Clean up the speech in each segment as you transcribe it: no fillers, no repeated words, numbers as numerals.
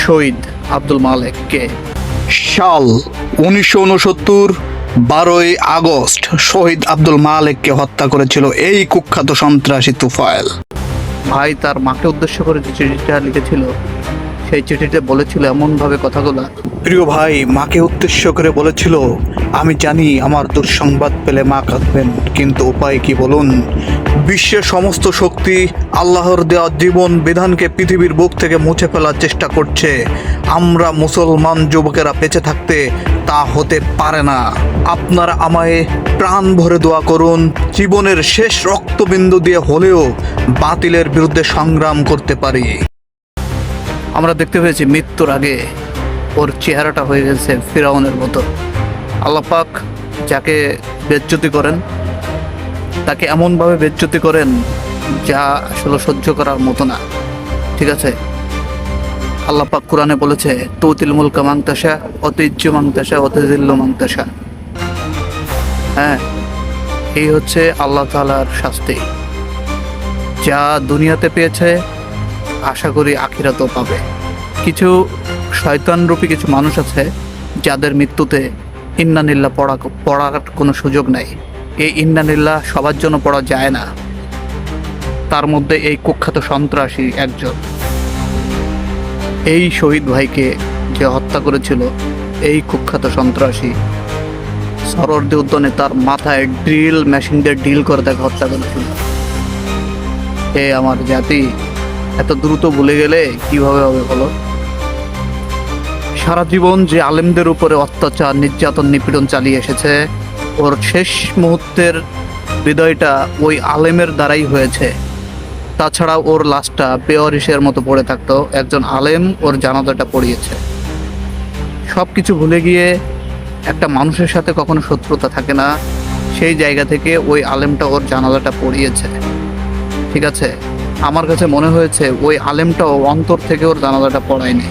শহীদ আব্দুল মালেককে। সাল 1969, 12ই আগস্ট শহীদ আব্দুল মালেককে হত্যা করেছিল এই কুখ্যাত সন্ত্রাসী তুফাইল। ভাই তার মাকে উদ্দেশ্য করে যে চিঠিটা লিখেছিল, সেই চিঠিতে বলেছিল এমনভাবে কথাগুলো। প্রিয় ভাই, মাকে উদ্দেশ্য করে বলেছিল, আমি জানি আমার দুঃসংবাদ পেলে মা কাঁদবেন, কিন্তু উপায় কি বলুন? বিশ্বের সমস্ত শক্তি আল্লাহর দেওয়া জীবন বিধানকে পৃথিবীর বুক থেকে মুছে ফেলার চেষ্টা করছে। আমরা মুসলমান যুবকেরা বেঁচে থাকতে তা হতে পারে না। আপনারা আমায় প্রাণ ভরে দোয়া করুন, জীবনের শেষ রক্তবিন্দু দিয়ে হলেও বাতিলের বিরুদ্ধে সংগ্রাম করতে পারি। আমরা দেখতে পেয়েছি মৃত্যুর আগে ওর চেহারাটা হয়ে গেছে ফিরাউনের মতো। আল্লাহ পাক যাকে বেজ্জতি করেন, তাকে এমনভাবে বেজ্জতি করেন যা আসলে সহ্য করার মতো না। ঠিক আছে, আল্লাহ পাক কোরআনে বলেছে, তুতিল মুলকা মাংতাসা অতিজ্য মাংতাসা অতিজিল্ল মাংতাসা। হ্যাঁ, এই হচ্ছে আল্লাহ তাআলার শাস্তি। যা দুনিয়াতে পেয়েছে আশা করি আখিরাতেও পাবে। কিছু শয়তানরূপী কিছু মানুষ আছে যাদের মৃত্যুতে ইন্নানিল্লাহ পড়ার কোনো সুযোগ নাই। এই ইন্নানিল্লাহ সবার জন্য পড়া যায় না, তার মধ্যে এই কুখ্যাত সন্ত্রাসী একজন। এই শহীদ ভাইকে যে হত্যা করেছিল এই কুখ্যাত সন্ত্রাসী, সরোয়ার্দী উদ্যানে তার মাথায় ড্রিল মেশিন দিয়ে ড্রিল করে তাকে হত্যা করেছিল। এ আমার জাতি এত দ্রুত ভুলে গেলে কিভাবে হবে বলো? সারা জীবন যে আলেমদের উপরে অত্যাচার, নির্যাতন, নিপীড়ন চালিয়ে এসেছে, ওর শেষ মুহূর্তের হৃদয়টা ওই আলেমের দ্বারাই হয়েছে। তাছাড়া ওর লাশটা বেওয়ারিশের মতো পড়ে থাকতো, একজন আলেম ওর জানাজাটা পড়িয়েছে। সব কিছু ভুলে গিয়ে একটা মানুষের সাথে কখনো শত্রুতা থাকে না, সেই জায়গা থেকে ওই আলেমটা ওর জানাজাটা পড়িয়েছে। ঠিক আছে, আমার কাছে মনে হয়েছে ওই আলেমটাও অন্তর থেকে ওর জানাজাটা পড়ায়নি।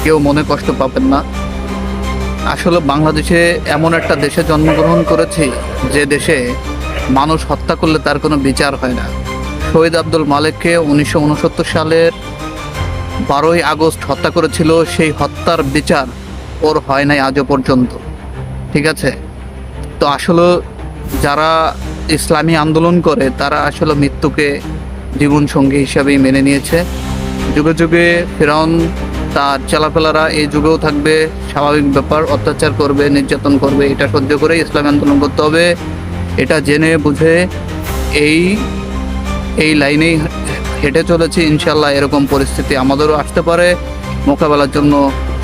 কেউ মনে কষ্ট পাবেন না। আসলে বাংলাদেশে এমন একটা দেশে জন্মগ্রহণ করেছি যে দেশে মানুষ হত্যা করলে তার কোনো বিচার হয় না। শহীদ আব্দুল মালেককে 1969 সালের 12ই আগস্ট হত্যা করেছিল, সেই হত্যার বিচার ওর হয় নাই আজও পর্যন্ত। ঠিক আছে, তো আসলে যারা ইসলামী আন্দোলন করে তারা আসলে মৃত্যুকে জীবনসঙ্গী হিসাবেই মেনে নিয়েছে। যুগে যুগে ফিরাউন তার চেলাপেলারা এই যুগেও থাকবে, স্বাভাবিক ব্যাপার। অত্যাচার করবে, নির্যাতন করবে, এটা সহ্য করে ইসলামী আন্দোলন করতে হবে। এটা জেনে বুঝে এই লাইনেই হেঁটে চলেছি। ইনশাল্লাহ এরকম পরিস্থিতি আমাদেরও আসতে পারে, মোকাবেলার জন্য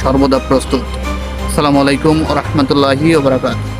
সর্বদা প্রস্তুত। আসসালামু আলাইকুম ওয়া রাহমাতুল্লাহি ওয়া বারাকাতুহু।